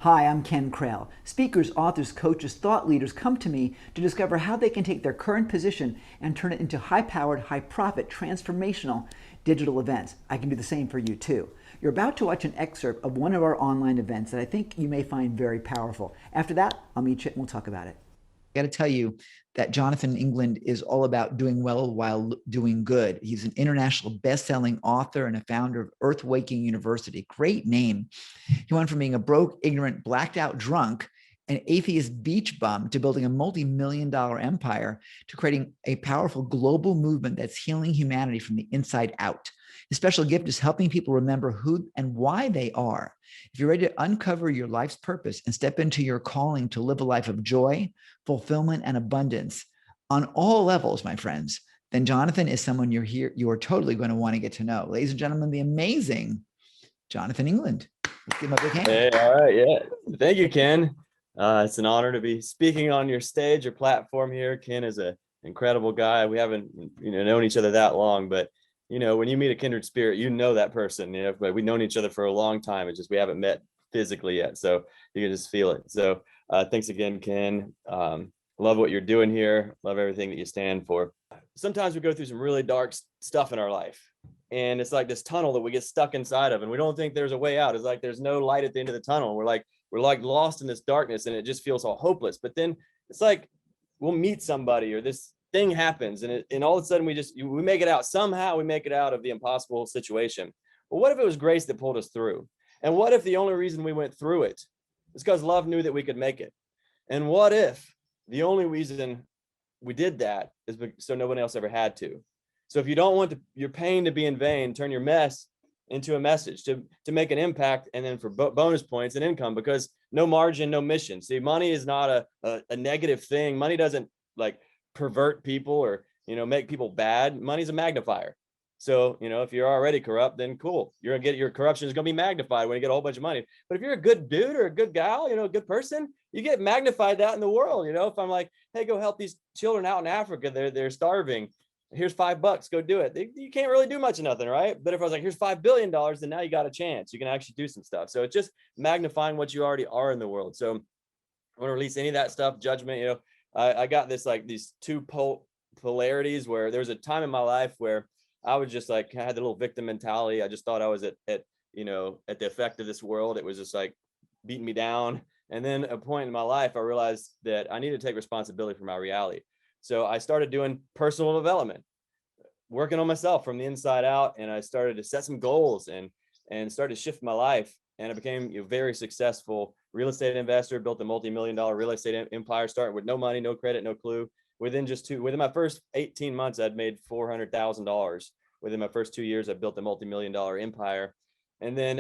Hi, I'm Ken Krell. Speakers, authors, coaches, thought leaders come to me to discover how they can take their current position and turn it into high-powered, high-profit, transformational digital events. I can do the same for you too. You're about to watch an excerpt of one of our online events that I think you may find very powerful. After that, I'll meet you and we'll talk about it. I got to tell you that Jonathan England is all about doing well while doing good. He's an international best-selling author and a founder of Earthwaking University. Great name. He went from being a broke, ignorant, blacked out drunk, an atheist beach bum, to building a multi-million-dollar empire, to creating a powerful global movement that's healing humanity from the inside out. His special gift is helping people remember who and why they are. If you're ready to uncover your life's purpose and step into your calling to live a life of joy, fulfillment, and abundance on all levels, my friends, then Jonathan is someone you are totally going to want to get to know. Ladies and gentlemen, the amazing Jonathan England. Let's give him a big hand. Hey, all right, yeah. Thank you, Ken. It's an honor to be speaking on your stage or platform here. Ken is an incredible guy. We haven't, known each other that long, but when you meet a kindred spirit, you know that person. But we've known each other for a long time. It's just we haven't met physically yet, so you can just feel it. So, thanks again, Ken. Love what you're doing here. Love everything that you stand for. Sometimes we go through some really dark stuff in our life. And it's like this tunnel that we get stuck inside of, and we don't think there's a way out. It's like there's no light at the end of the tunnel. We're like lost in this darkness, and it just feels all hopeless. But then it's like we'll meet somebody, or this thing happens, and all of a sudden we make it out. Somehow we make it out of the impossible situation. But what if it was grace that pulled us through? And what if the only reason we went through it is because love knew that we could make it? And what if the only reason we did that is so no one else ever had to? So if you don't want your pain to be in vain, turn your mess into a message to make an impact, and then for bonus points and income, because no margin, no mission. See, money is not a negative thing. Money doesn't like pervert people or, make people bad. Money's a magnifier. So, if you're already corrupt, then cool. Your corruption is going to be magnified when you get a whole bunch of money. But if you're a good dude or a good gal, a good person, you get magnified that in the world. If I'm like, hey, go help these children out in Africa, they're starving. Here's $5, go do it. You can't really do much of nothing, right? But if I was like, here's $5 billion, then now you got a chance. You can actually do some stuff. So it's just magnifying what you already are in the world. So I want to release any of that stuff, judgment. I got this like these two polarities where there was a time in my life where I was just like, I had the little victim mentality. I just thought I was at the effect of this world. It was just like beating me down. And then a point in my life, I realized that I needed to take responsibility for my reality. So I started doing personal development, working on myself from the inside out. And I started to set some goals and started to shift my life. And I became a very successful real estate investor, built a multi-million-dollar real estate empire, starting with no money, no credit, no clue. Within my first 18 months, I'd made $400,000. Within my first 2 years, I built a multi-million-dollar empire. And then,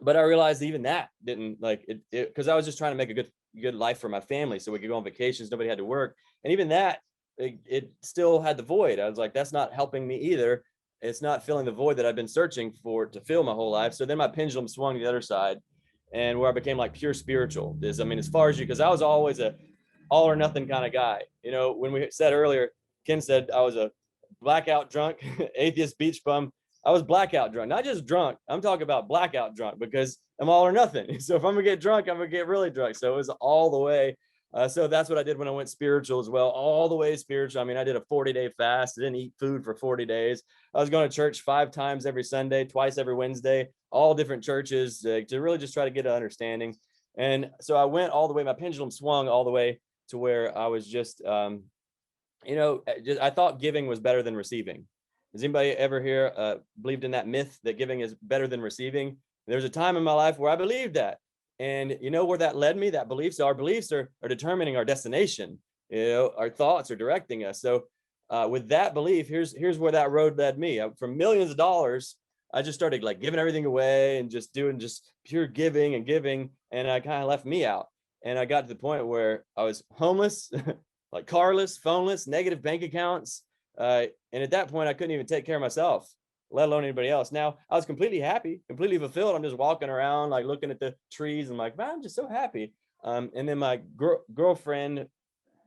but I realized even that didn't like it because I was just trying to make a good life for my family so we could go on vacations. Nobody had to work. And even that, it still had the void. I was like, that's not helping me either. It's not filling the void that I've been searching for to fill my whole life. So then my pendulum swung to the other side, and where I became like pure spiritual. As far as because I was always a all or nothing kind of guy. When we said earlier, Ken said I was a blackout drunk, atheist beach bum. I was blackout drunk, not just drunk. I'm talking about blackout drunk because I'm all or nothing. So if I'm gonna get drunk, I'm gonna get really drunk. So it was all the way. So that's what I did when I went spiritual as well, all the way spiritual. I did a 40-day fast. I didn't eat food for 40 days. I was going to church 5 times every Sunday, twice every Wednesday, all different churches to really just try to get an understanding. And so I went all the way. My pendulum swung all the way to where I was just, I thought giving was better than receiving. Has anybody ever here believed in that myth that giving is better than receiving? There's a time in my life where I believed that. And you know where that led me? That beliefs, our beliefs are determining our destination. Our thoughts are directing us. So with that belief, here's where that road led me. From millions of dollars, I just started like giving everything away and just doing just pure giving and giving. And I kind of left me out. And I got to the point where I was homeless, like carless, phoneless, negative bank accounts. And at that point, I couldn't even take care of myself, let alone anybody else. Now I was completely happy, completely fulfilled. I'm just walking around, like looking at the trees. I'm like, man, I'm just so happy. And then my girlfriend,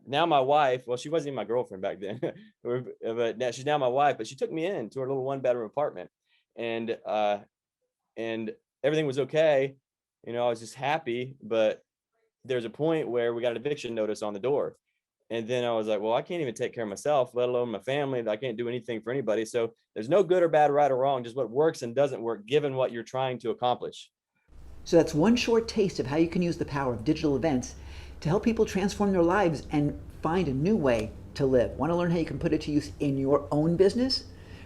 now my wife, well, she wasn't even my girlfriend back then, but now she's now my wife, but she took me in to her little 1-bedroom apartment, and everything was okay. I was just happy, but there's a point where we got an eviction notice on the door. And then I was like, well, I can't even take care of myself, let alone my family. I can't do anything for anybody. So there's no good or bad, right or wrong, just what works and doesn't work, given what you're trying to accomplish. So that's one short taste of how you can use the power of digital events to help people transform their lives and find a new way to live. Want to learn how you can put it to use in your own business?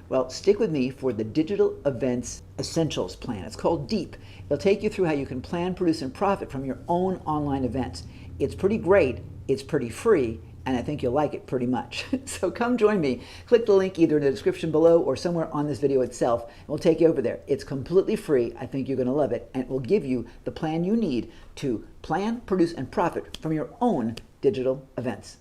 Well, stick with me for the Digital Events Essentials Plan. It's called DEEP. It'll take you through how you can plan, produce, and profit from your own online events. It's pretty great, it's pretty free, and I think you'll like it pretty much. So come join me. Click the link either in the description below or somewhere on this video itself, and we'll take you over there. It's completely free. I think you're going to love it, and it will give you the plan you need to plan, produce, and profit from your own digital events.